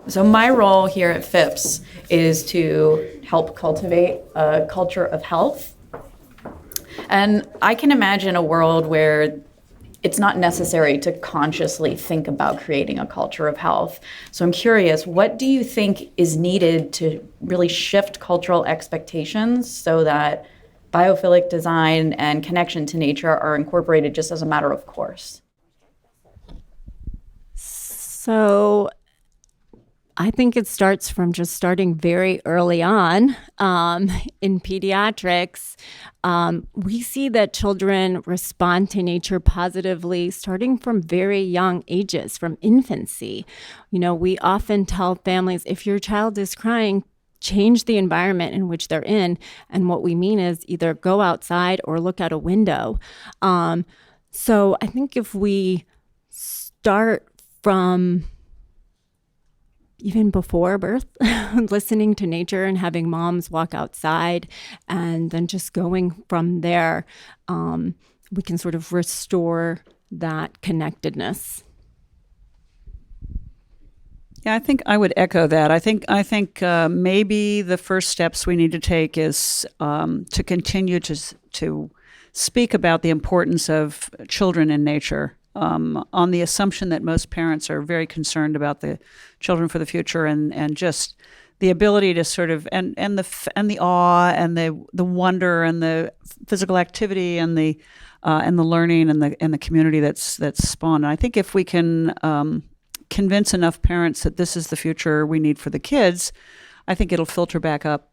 So my role here at FIPS is to help cultivate a culture of health. And I can imagine a world where it's not necessary to consciously think about creating a culture of health. So I'm curious, what do you think is needed to really shift cultural expectations so that biophilic design and connection to nature are incorporated just as a matter of course? So I think it starts from just starting very early on. In pediatrics, we see that children respond to nature positively starting from very young ages, from infancy. We often tell families, if your child is crying, change the environment in which they're in. And what we mean is either go outside or look out a window. So I think if we start from even before birth, listening to nature and having moms walk outside, and then just going from there, we can sort of restore that connectedness. Yeah, I think I would echo that. I think maybe the first steps we need to take is to continue to speak about the importance of children in nature. On the assumption that most parents are very concerned about the children for the future, and just the ability to sort of and the awe and the wonder and the physical activity and the learning and the community that's spawned. And I think if we can convince enough parents that this is the future we need for the kids, I think it'll filter back up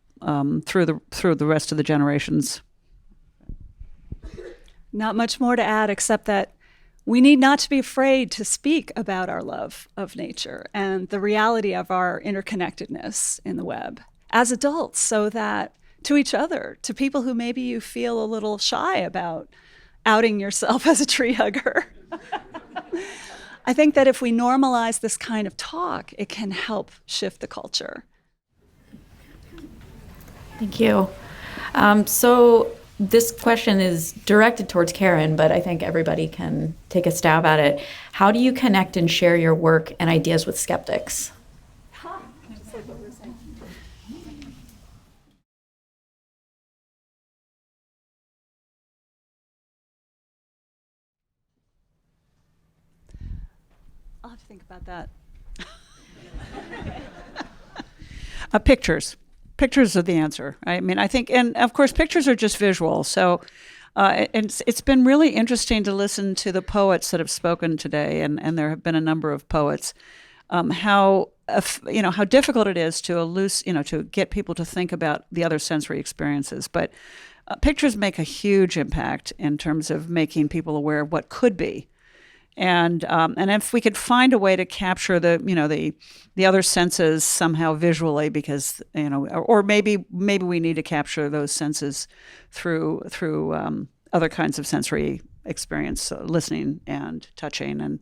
through the rest of the generations. Not much more to add except that we need not to be afraid to speak about our love of nature and the reality of our interconnectedness in the web as adults, so that to each other, to people who maybe you feel a little shy about outing yourself as a tree hugger. I think that if we normalize this kind of talk, it can help shift the culture. Thank you. So this question is directed towards Karen, but I think everybody can take a stab at it. How do you connect and share your work and ideas with skeptics? I'll have to think about that. Pictures. Pictures are the answer. I mean, I think, and of course, pictures are just visual. So it's been really interesting to listen to the poets that have spoken today, and there have been a number of poets. How difficult it is to get people to think about the other sensory experiences. But pictures make a huge impact in terms of making people aware of what could be. And if we could find a way to capture the other senses somehow visually, because or maybe we need to capture those senses through other kinds of sensory experience, listening and touching,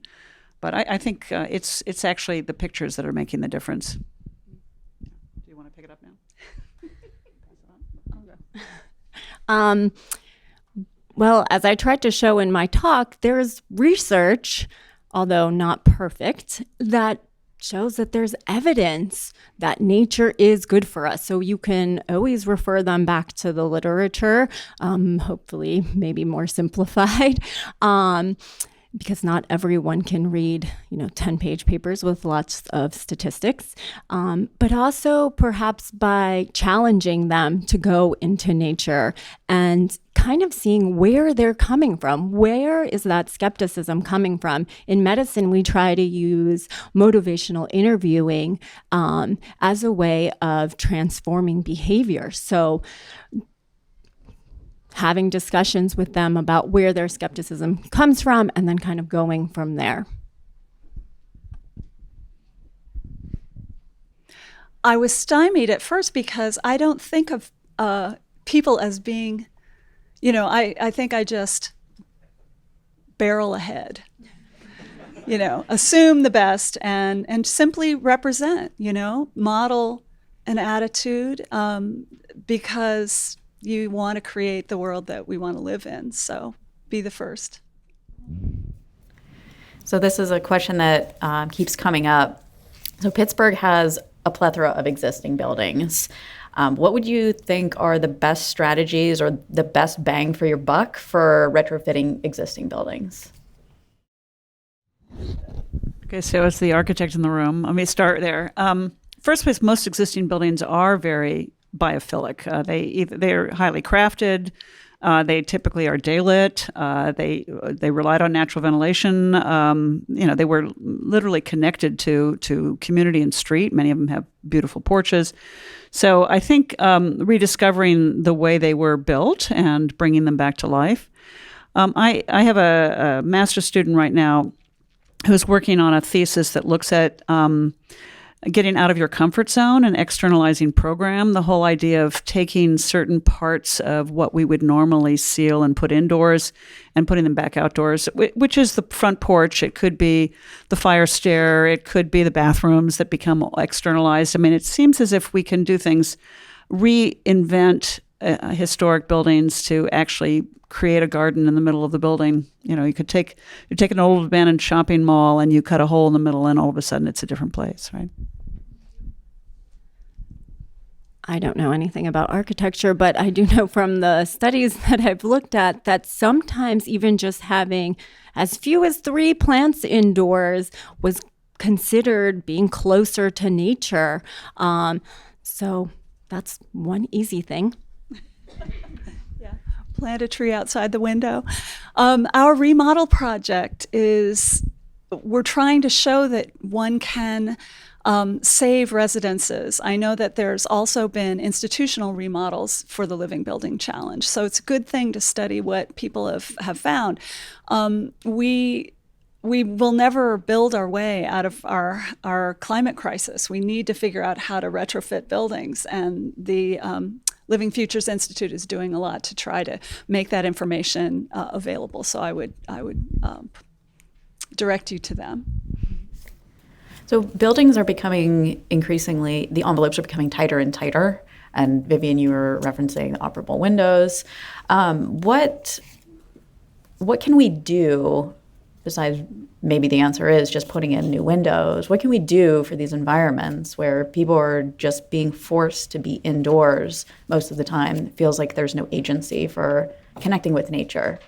but I think it's actually the pictures that are making the difference. Do you want to pick it up now? Well, as I tried to show in my talk, there's research, although not perfect, that shows that there's evidence that nature is good for us. So you can always refer them back to the literature, hopefully maybe more simplified, because not everyone can read, 10-page papers with lots of statistics, but also perhaps by challenging them to go into nature and kind of seeing where they're coming from. Where is that skepticism coming from? In medicine, we try to use motivational interviewing as a way of transforming behavior. So having discussions with them about where their skepticism comes from and then kind of going from there. I was stymied at first because I don't think of people as being, I think I just barrel ahead, assume the best and simply represent, model an attitude because you want to create the world that we want to live in. So be the first. So this is a question that keeps coming up. So Pittsburgh has a plethora of existing buildings. What would you think are the best strategies or the best bang for your buck for retrofitting existing buildings? Okay, so as the architect in the room, let me start there. First place, most existing buildings are very biophilic. They're highly crafted. They typically are daylit. They relied on natural ventilation. They were literally connected to community and street. Many of them have beautiful porches. So I think rediscovering the way they were built and bringing them back to life. I have a master's student right now who's working on a thesis that looks at getting out of your comfort zone and externalizing program, the whole idea of taking certain parts of what we would normally seal and put indoors and putting them back outdoors, which is the front porch. It could be the fire stair. It could be the bathrooms that become externalized. I mean, it seems as if we can do things, reinvent historic buildings to actually create a garden in the middle of the building. You take an old abandoned shopping mall and you cut a hole in the middle and all of a sudden it's a different place, right? I don't know anything about architecture, but I do know from the studies that I've looked at that sometimes even just having as few as 3 plants indoors was considered being closer to nature. So that's one easy thing. Plant a tree outside the window. Our remodel project we're trying to show that one can save residences. I know that there's also been institutional remodels for the Living Building Challenge, so it's a good thing to study what people have found. We will never build our way out of our climate crisis. We need to figure out how to retrofit buildings, and the Living Futures Institute is doing a lot to try to make that information available. So I would direct you to them. So buildings are becoming increasingly, the envelopes are becoming tighter and tighter. And Vivian, you were referencing operable windows. What can we do, besides maybe the answer is just putting in new windows? What can we do for these environments where people are just being forced to be indoors most of the time? It feels like there's no agency for connecting with nature.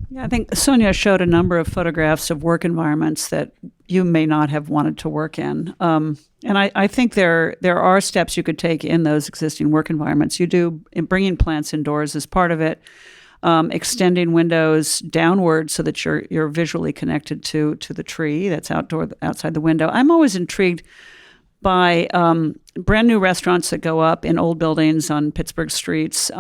Yeah, I think Sonia showed a number of photographs of work environments that you may not have wanted to work in. And I think there are steps you could take in those existing work environments. You do, in bringing plants indoors as part of it, extending windows downward so that you're visually connected to the tree that's outside the window. I'm always intrigued by brand new restaurants that go up in old buildings on Pittsburgh streets,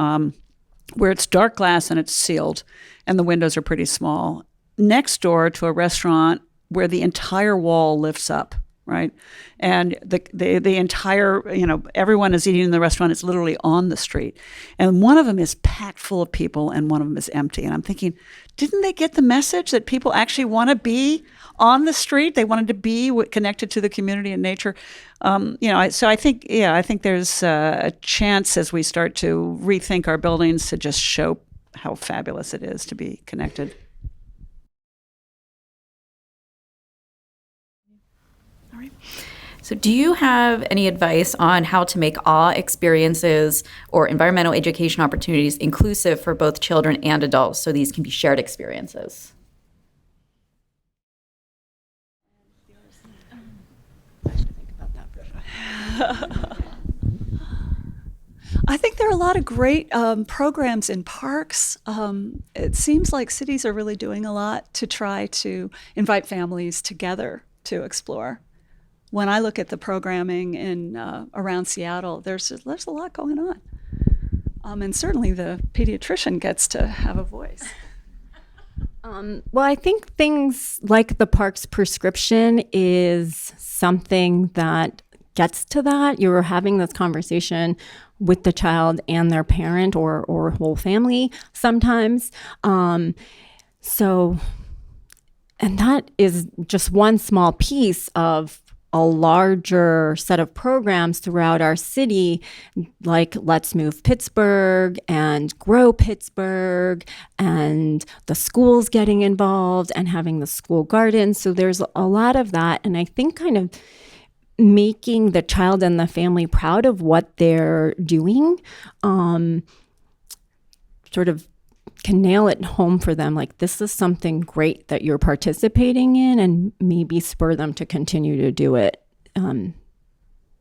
where it's dark glass and it's sealed and the windows are pretty small, next door to a restaurant where the entire wall lifts up, right? And the entire, everyone is eating in the restaurant. It's literally on the street. And one of them is packed full of people and one of them is empty. And I'm thinking, didn't they get the message that people actually want to be on the street? They wanted to be connected to the community and nature. So I think there's a chance as we start to rethink our buildings to just show how fabulous it is to be connected. All right. So do you have any advice on how to make awe experiences or environmental education opportunities inclusive for both children and adults so these can be shared experiences? I think there are a lot of great programs in parks. It seems like cities are really doing a lot to try to invite families together to explore. When I look at the programming in around Seattle, there's a lot going on. And certainly the pediatrician gets to have a voice. Well, I think things like the park's prescription is something that gets to that. You're having this conversation with the child and their parent or whole family sometimes. And that is just one small piece of a larger set of programs throughout our city, like Let's Move Pittsburgh and Grow Pittsburgh, and the schools getting involved and having the school gardens. So there's a lot of that. And I think kind of making the child and the family proud of what they're doing, sort of can nail it home for them. Like, this is something great that you're participating in, and maybe spur them to continue to do it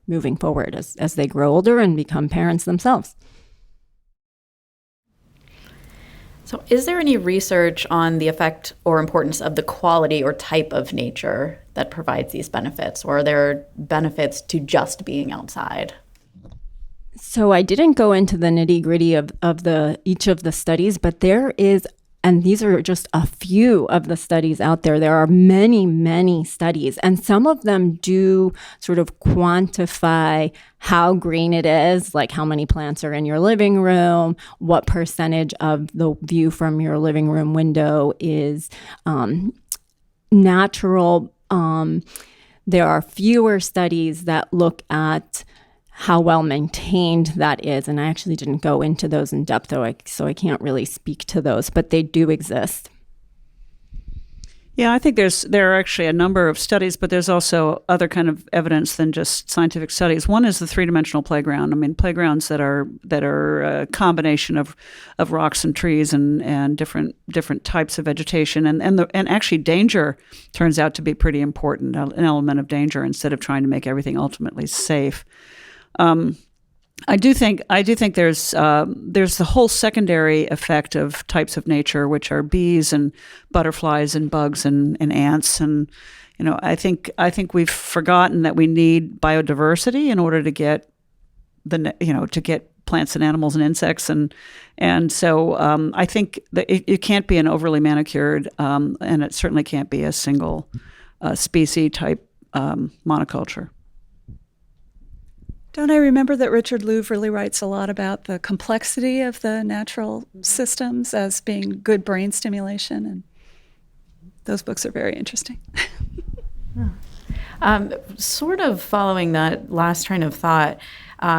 moving forward as they grow older and become parents themselves. So is there any research on the effect or importance of the quality or type of nature that provides these benefits? Or are there benefits to just being outside? So I didn't go into the nitty-gritty of each of the studies, but there is, and these are just a few of the studies out there. There are many, many studies, and some of them do sort of quantify how green it is, like how many plants are in your living room, what percentage of the view from your living room window is natural. There are fewer studies that look at how well maintained that is. And I actually didn't go into those in depth, so I can't really speak to those, but they do exist. Yeah, I think there are actually a number of studies, but there's also other kind of evidence than just scientific studies. One is the three-dimensional playground. I mean, playgrounds that are a combination of rocks and trees and different types of vegetation, and actually danger turns out to be pretty important, an element of danger, instead of trying to make everything ultimately safe. I do think there's the whole secondary effect of types of nature, which are bees and butterflies and bugs and ants, and I think we've forgotten that we need biodiversity in order to get to get plants and animals and insects, and so I think that it can't be an overly manicured, and it certainly can't be a single species type monoculture. Don't I remember that Richard Louv really writes a lot about the complexity of the natural systems as being good brain stimulation? And those books are very interesting. Sort of following that last train of thought,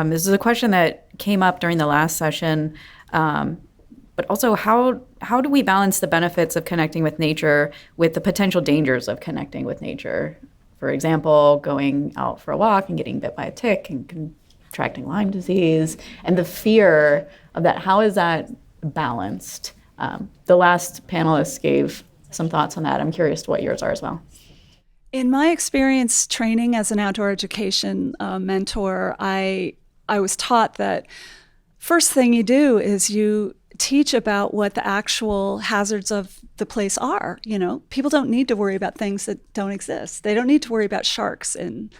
this is a question that came up during the last session, but also how do we balance the benefits of connecting with nature with the potential dangers of connecting with nature? For example, going out for a walk and getting bit by a tick and contracting Lyme disease, and the fear of that. How is that balanced? The last panelists gave some thoughts on that. I'm curious what yours are as well. In my experience training as an outdoor education mentor, I was taught that first thing you do is you teach about what the actual hazards of the place are. People don't need to worry about things that don't exist. They don't need to worry about sharks in,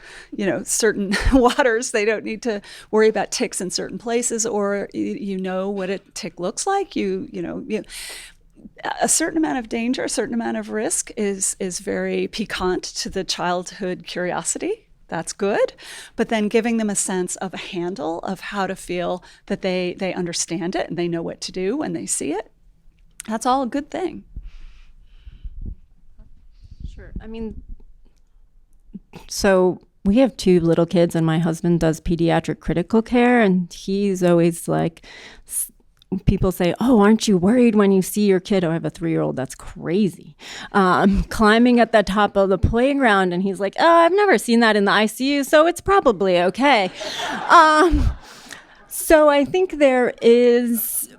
certain waters. They don't need to worry about ticks in certain places, or what a tick looks like. A certain amount of danger, a certain amount of risk is very piquant to the childhood curiosity. That's good. But then giving them a sense of a handle of how to feel that they understand it and they know what to do when they see it, that's all a good thing. Sure. I mean, so we have 2 little kids, and my husband does pediatric critical care, and he's always like, people say, "Oh, aren't you worried when you see your kid?" Oh, I have a 3-year-old. That's crazy. Climbing at the top of the playground. And he's like, "Oh, I've never seen that in the ICU, so it's probably okay." So I think there is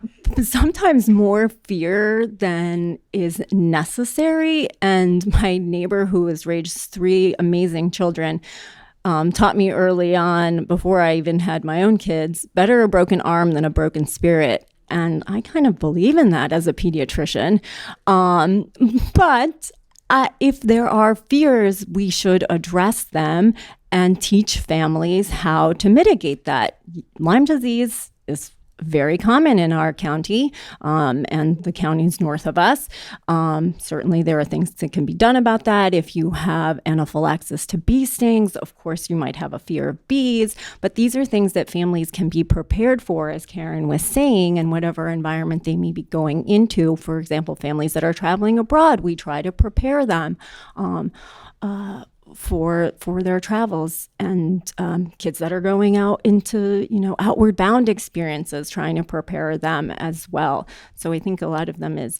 sometimes more fear than is necessary. And my neighbor, who has raised 3 amazing children, taught me early on, before I even had my own kids, better a broken arm than a broken spirit. And I kind of believe in that as a pediatrician. But if there are fears, we should address them and teach families how to mitigate that. Lyme disease is very common in our county and the counties north of us. Certainly there are things that can be done about that. If you have anaphylaxis to bee stings, of course you might have a fear of bees, but these are things that families can be prepared for, as Karen was saying, in whatever environment they may be going into. For example, families that are traveling abroad, we try to prepare them for their travels, and kids that are going out into, outward bound experiences, trying to prepare them as well. So I think a lot of them is,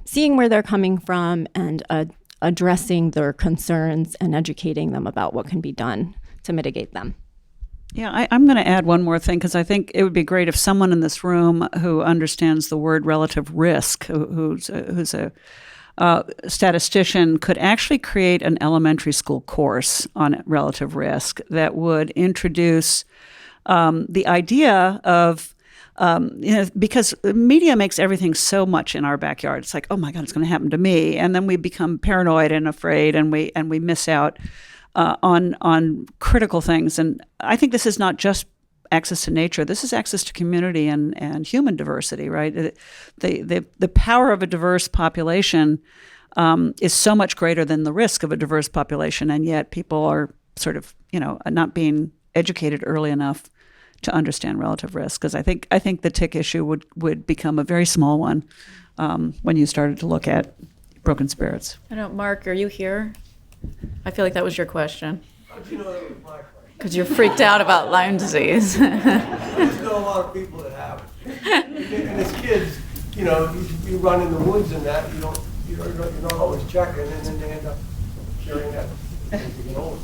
seeing where they're coming from and addressing their concerns and educating them about what can be done to mitigate them. Yeah, I'm going to add one more thing, because I think it would be great if someone in this room who understands the word relative risk, who's a statistician, could actually create an elementary school course on relative risk that would introduce the idea of, because media makes everything so much in our backyard. It's like, oh my God, it's going to happen to me. And then we become paranoid and afraid, and we miss out on critical things. And I think this is not just access to nature. This is access to community and human diversity, right? The power of a diverse population is so much greater than the risk of a diverse population, and yet people are sort of, not being educated early enough to understand relative risk. Because I think the tick issue would become a very small one when you started to look at broken spirits. I know, Mark, are you here? I feel like that was your question. How do you know that was my question? Because you're freaked out about Lyme disease. I just know a lot of people that have it. And as kids, you run in the woods and that, you're not always checking, and then they end up carrying that as they get older.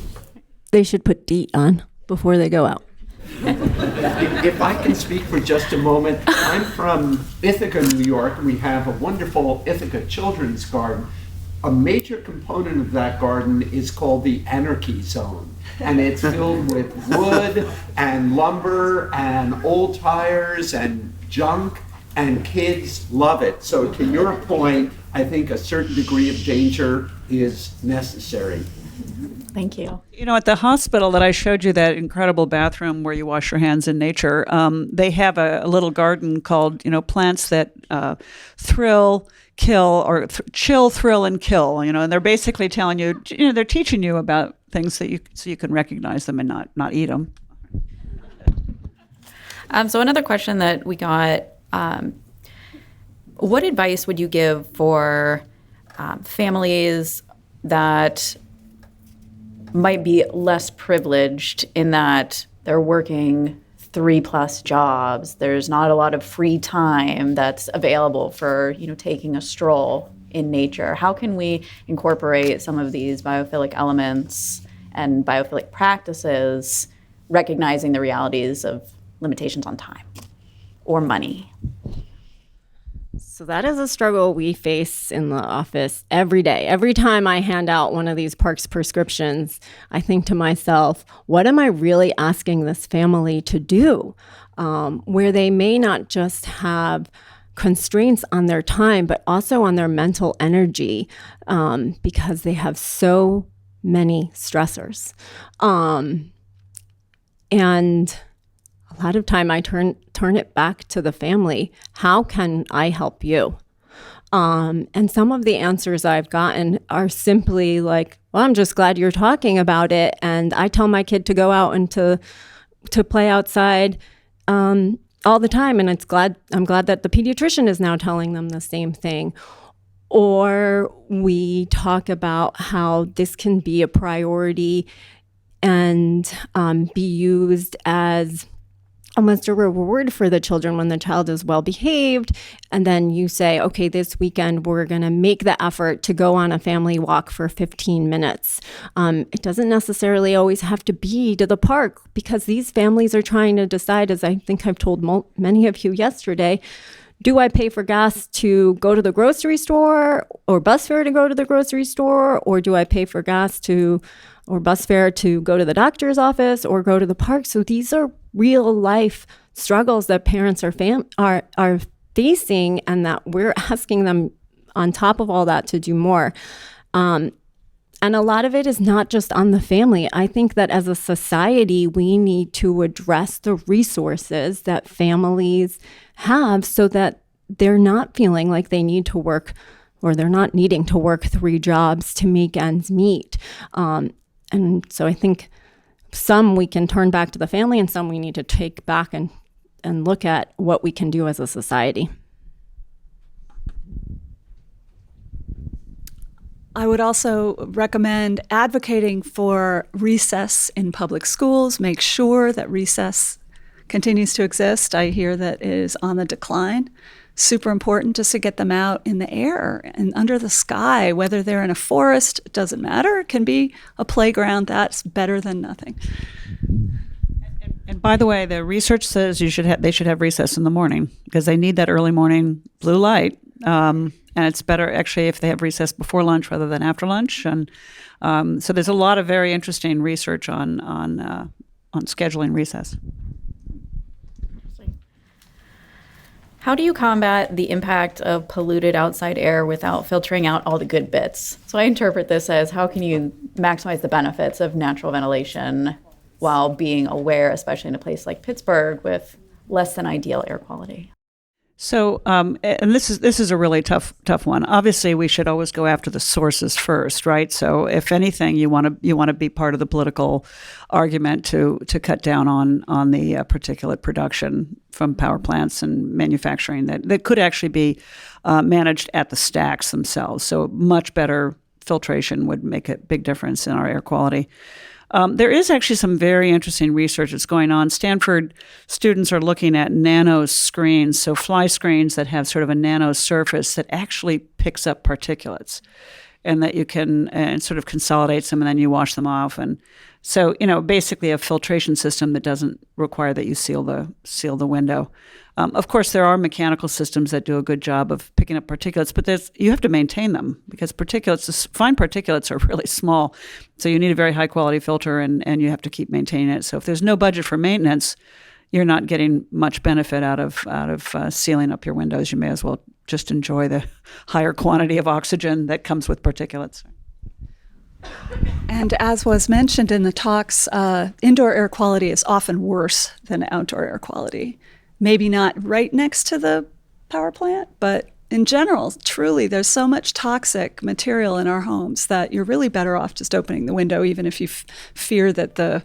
They should put DEET on before they go out. If I can speak for just a moment, I'm from Ithaca, New York. We have a wonderful Ithaca Children's Garden. A major component of that garden is called the Anarchy Zone, and it's filled with wood and lumber and old tires and junk, and kids love it. So to your point, I think a certain degree of danger is necessary. Thank you. At the hospital that I showed you, that incredible bathroom where you wash your hands in nature, they have a little garden called, plants that thrill, kill, or chill, thrill, and kill. And they're basically telling you, they're teaching you about things so you can recognize them and not eat them. So another question that we got, what advice would you give for families that might be less privileged in that they're working 3+ jobs? There's not a lot of free time that's available for, taking a stroll in nature. How can we incorporate some of these biophilic elements and biophilic practices, recognizing the realities of limitations on time or money? So that is a struggle we face in the office every day. Every time I hand out one of these parks prescriptions, I think to myself, what am I really asking this family to do? Where they may not just have constraints on their time, but also on their mental energy, because they have so many stressors. And a lot of time I turn it back to the family. How can I help you? And some of the answers I've gotten are simply like, well, I'm just glad you're talking about it. And I tell my kid to go out and to play outside all the time. And I'm glad that the pediatrician is now telling them the same thing. Or we talk about how this can be a priority and be used as almost a reward for the children when the child is well behaved. And then you say, okay, this weekend we're going to make the effort to go on a family walk for 15 minutes. It doesn't necessarily always have to be to the park, because these families are trying to decide, as I think I've told many of you yesterday, do I pay for gas to go to the grocery store or bus fare to go to the grocery store? Or do I pay for gas or bus fare to go to the doctor's office or go to the park? So these are real life struggles that parents are facing, and that we're asking them on top of all that to do more. And a lot of it is not just on the family. I think that as a society, we need to address the resources that families have so that they're not feeling like they need to work, or they're not needing to work 3 jobs to make ends meet. And so I think some we can turn back to the family, and some we need to take back and look at what we can do as a society. I would also recommend advocating for recess in public schools. Make sure that recess continues to exist. I hear that it is on the decline. Super important just to get them out in the air and under the sky, whether they're in a forest, it doesn't matter. It can be a playground. That's better than nothing. And by the way, the research says they should have recess in the morning because they need that early morning blue light. And it's better actually if they have recess before lunch rather than after lunch. And so there's a lot of very interesting research on scheduling recess. How do you combat the impact of polluted outside air without filtering out all the good bits? So I interpret this as how can you maximize the benefits of natural ventilation while being aware, especially in a place like Pittsburgh with less than ideal air quality? So, and this is a really tough one. Obviously, we should always go after the sources first, right? So, if anything, you want to be part of the political argument to cut down on the particulate production from power plants and manufacturing that could actually be managed at the stacks themselves. So, much better filtration would make a big difference in our air quality. There is actually some very interesting research that's going on. Stanford students are looking at nano screens, so fly screens that have sort of a nano surface that actually picks up particulates and that you can and sort of consolidates them and then you wash them off. And so, basically a filtration system that doesn't require that you seal the window. Of course, there are mechanical systems that do a good job of picking up particulates, but you have to maintain them because fine particulates are really small. So you need a very high quality filter and you have to keep maintaining it. So if there's no budget for maintenance, you're not getting much benefit out of sealing up your windows. You may as well just enjoy the higher quantity of oxygen that comes with particulates. And as was mentioned in the talks, indoor air quality is often worse than outdoor air quality. Maybe not right next to the power plant, but in general, truly, there's so much toxic material in our homes that you're really better off just opening the window, even if you fear that the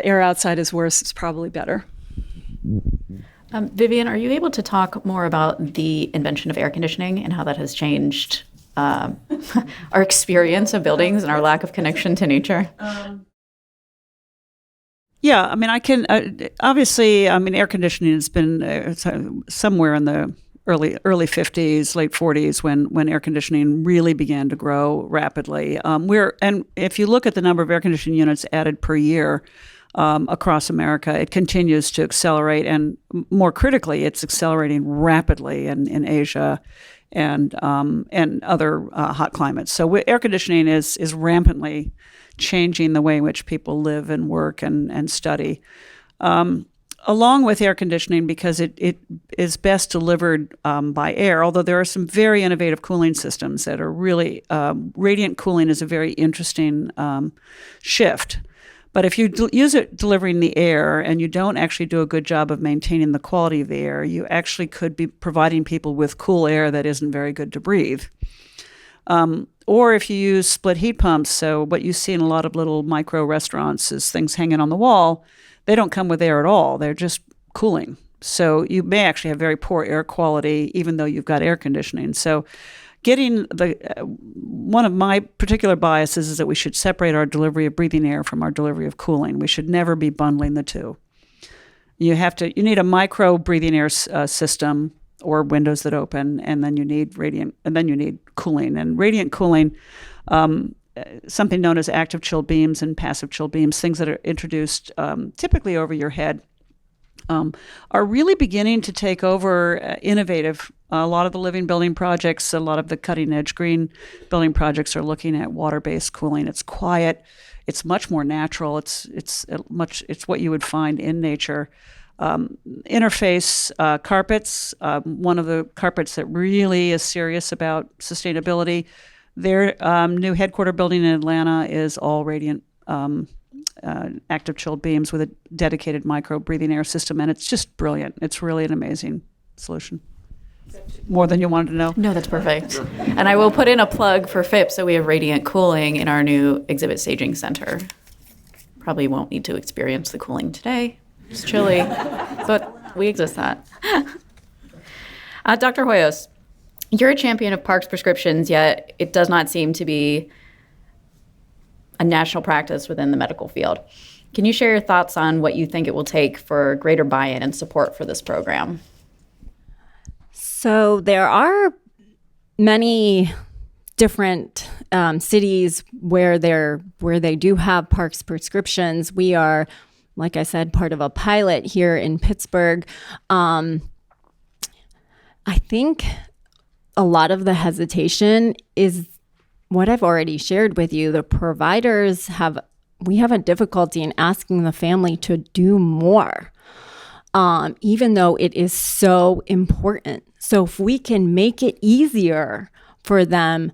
air outside is worse. It's probably better. Vivian, are you able to talk more about the invention of air conditioning and how that has changed our experience of buildings and our lack of connection to nature? Yeah, I mean, I can obviously. I mean, air conditioning has been somewhere in the early 50s, late 40s when air conditioning really began to grow rapidly. And if you look at the number of air conditioning units added per year across America, it continues to accelerate, and more critically, it's accelerating rapidly in Asia and other hot climates. So air conditioning is rampantly changing the way in which people live and work and study. Along with air conditioning, because it is best delivered by air, although there are some very innovative cooling systems that are really, radiant cooling is a very interesting shift. But if you use it delivering the air and you don't actually do a good job of maintaining the quality of the air, you actually could be providing people with cool air that isn't very good to breathe. Or if you use split heat pumps, so what you see in a lot of little micro restaurants is things hanging on the wall, they don't come with air at all. They're just cooling. So you may actually have very poor air quality even though you've got air conditioning. So getting one of my particular biases is that we should separate our delivery of breathing air from our delivery of cooling. We should never be bundling the two. You need a micro breathing air system or windows that open, and then you need cooling. And radiant cooling, something known as active chill beams and passive chill beams, things that are introduced typically over your head, are really beginning to take over innovative. A lot of the living building projects, a lot of the cutting edge green building projects are looking at water-based cooling. It's quiet. It's much more natural. It's what you would find in nature. Interface carpets, one of the carpets that really is serious about sustainability. Their new headquarter building in Atlanta is all radiant active chilled beams with a dedicated micro breathing air system, and it's just brilliant. It's really an amazing solution. More than you wanted to know? No, that's perfect. And I will put in a plug for FIPS, so we have radiant cooling in our new exhibit staging center. Probably won't need to experience the cooling today. It's chilly, but we exist that. Dr. Hoyos, You're a champion of parks prescriptions, yet it does not seem to be a national practice within the medical field. Can you share your thoughts on what you think it will take for greater buy-in and support for this program? So there are many different cities where they do have parks prescriptions. We are, like I said, part of a pilot here in Pittsburgh. I think a lot of the hesitation is what I've already shared with you. The providers we have a difficulty in asking the family to do more, even though it is so important. So if we can make it easier for them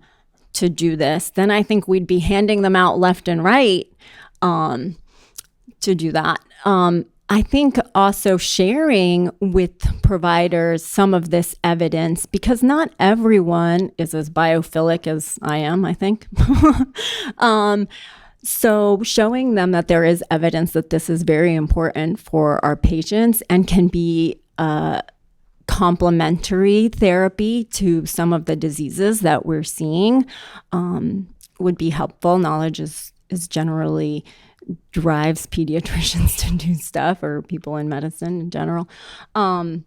to do this, then I think we'd be handing them out left and right to do that. I think also sharing with providers some of this evidence, because not everyone is as biophilic as I am, I think. So showing them that there is evidence that this is very important for our patients and can be complementary therapy to some of the diseases that we're seeing would be helpful. Knowledge is generally drives pediatricians to do stuff, or people in medicine in general. And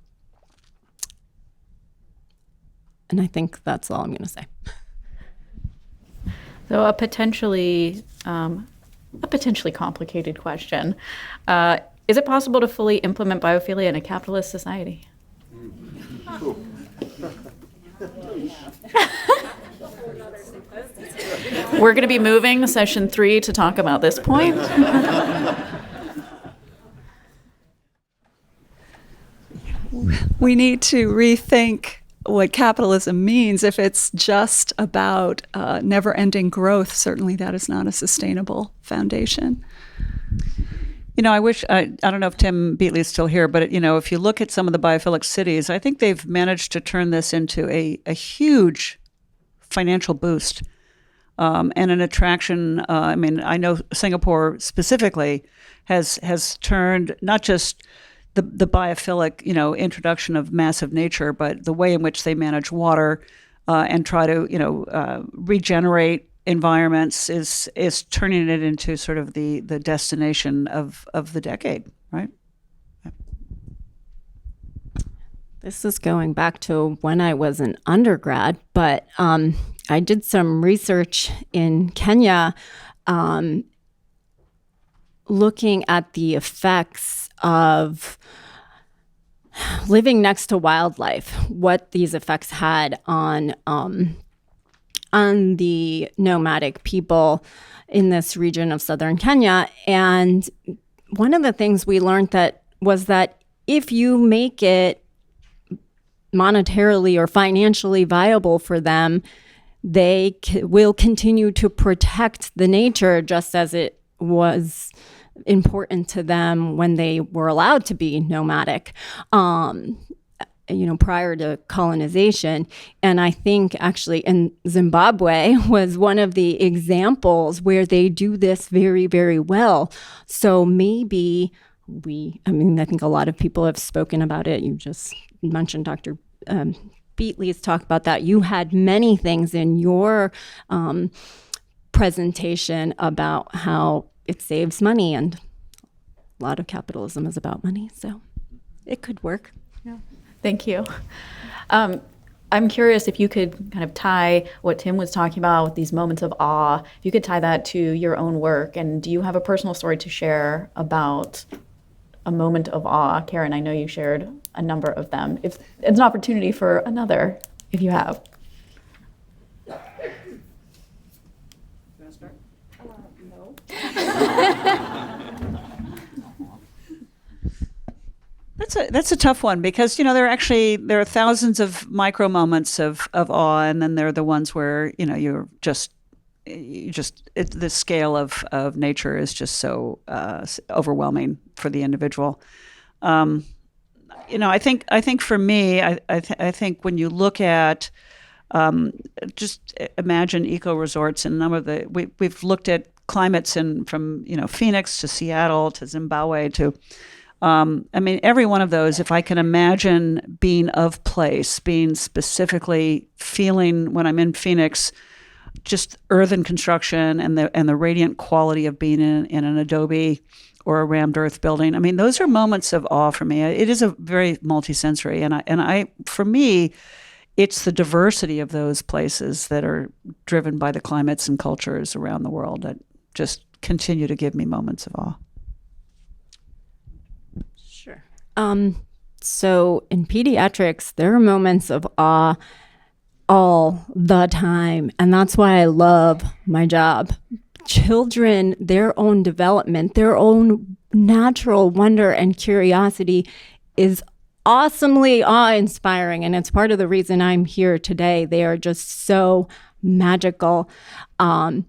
I think that's all I'm going to say. So a potentially complicated question. Is it possible to fully implement biophilia in a capitalist society? We're going to be moving to session 3 to talk about this point. We need to rethink what capitalism means. If it's just about never-ending growth, certainly that is not a sustainable foundation. I wish, I don't know if Tim Beatley is still here, but, if you look at some of the biophilic cities, I think they've managed to turn this into a huge financial boost and an attraction. I know Singapore specifically has turned not just the biophilic, introduction of massive nature, but the way in which they manage water and try to, regenerate environments is turning it into sort of the destination of the decade, right? This is going back to when I was an undergrad, but I did some research in Kenya looking at the effects of living next to wildlife, what these effects had on the nomadic people in this region of southern Kenya. And one of the things we learned was that if you make it monetarily or financially viable for them, they will continue to protect the nature just as it was important to them when they were allowed to be nomadic, prior to colonization. And I think actually in Zimbabwe was one of the examples where they do this very, very well. So maybe I think a lot of people have spoken about it. You just mentioned Dr. Beatley's talk about that. You had many things in your presentation about how it saves money, and a lot of capitalism is about money, so it could work. Yeah. Thank you. I'm curious if you could kind of tie what Tim was talking about with these moments of awe, if you could tie that to your own work, and do you have a personal story to share about a moment of awe? Karen, I know you shared a number of them. If it's an opportunity for another, if you have. That's a tough one, because there are thousands of micro moments of awe, and then there are the ones where the scale of nature is just so overwhelming for the individual. I think for me, I think when you look at just imagine eco resorts, and we've looked at climates from Phoenix to Seattle to Zimbabwe to I mean, every one of those, if I can imagine being of place, being specifically feeling when I'm in Phoenix, just earthen construction and the radiant quality of being in an adobe or a rammed earth building. I mean, those are moments of awe for me. It is a very multisensory, and I for me, it's the diversity of those places that are driven by the climates and cultures around the world that just continue to give me moments of awe. Sure. So in pediatrics, there are moments of awe all the time, and that's why I love my job. Children, their own development, their own natural wonder and curiosity is awesomely awe-inspiring, and it's part of the reason I'm here today. They are just so magical. And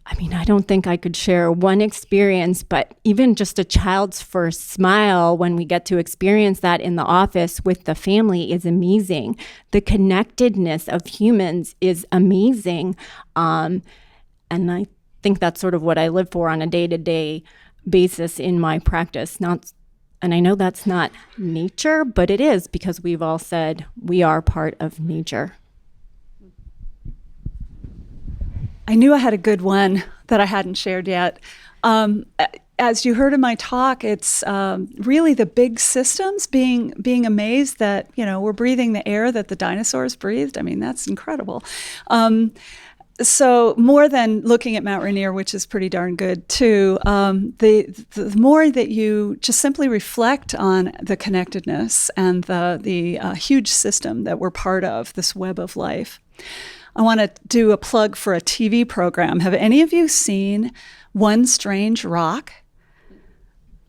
I mean, I don't think I could share one experience, but even just a child's first smile when we get to experience that in the office with the family is amazing. The connectedness of humans is amazing. And I think that's sort of what I live for on a day-to-day basis in my practice. And I know that's not nature, but it is, because we've all said we are part of nature. I knew I had a good one that I hadn't shared yet. As you heard in my talk, it's really the big systems, being amazed that, we're breathing the air that the dinosaurs breathed. I mean, that's incredible. So more than looking at Mount Rainier, which is pretty darn good too, the more that you just simply reflect on the connectedness and the huge system that we're part of, this web of life. I want to do a plug for a TV program. Have any of you seen One Strange Rock?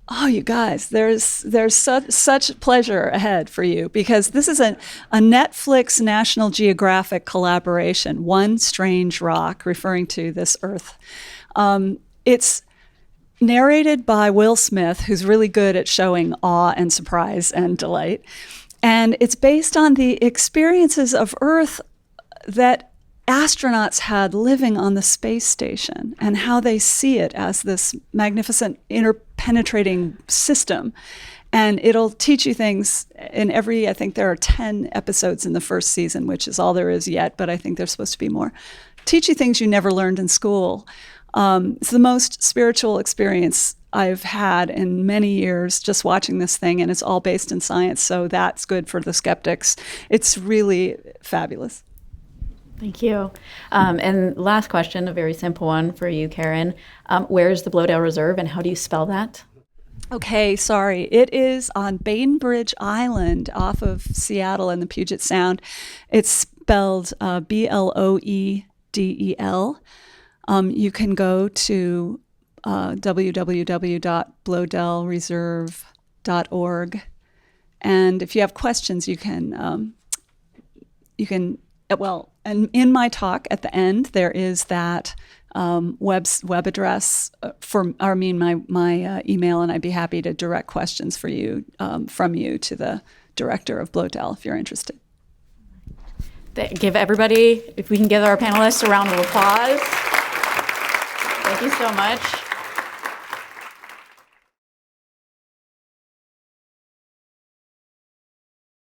Oh, you guys, there's such pleasure ahead for you, because this is a Netflix National Geographic collaboration, One Strange Rock, referring to this Earth. It's narrated by Will Smith, who's really good at showing awe and surprise and delight. And it's based on the experiences of Earth that astronauts had living on the space station, and how they see it as this magnificent interpenetrating system. And it'll teach you things I think there are 10 episodes in the first season, which is all there is yet, but I think there's supposed to be more. Teach you things you never learned in school. It's the most spiritual experience I've had in many years just watching this thing, and it's all based in science, so that's good for the skeptics. It's really fabulous. Thank you. And last question, a very simple one for you, Karen. Where's the Blowdale Reserve, and how do you spell that? Okay, sorry. It is on Bainbridge Island off of Seattle and the Puget Sound. It's spelled Bloedel. You can go to www.blowdelreserve.org. And if you have questions, you can and in my talk at the end, there is that web address my email, and I'd be happy to direct questions for you from you to the director of Blowdale if you're interested. Give everybody, if we can give our panelists a round of applause. Thank you so much.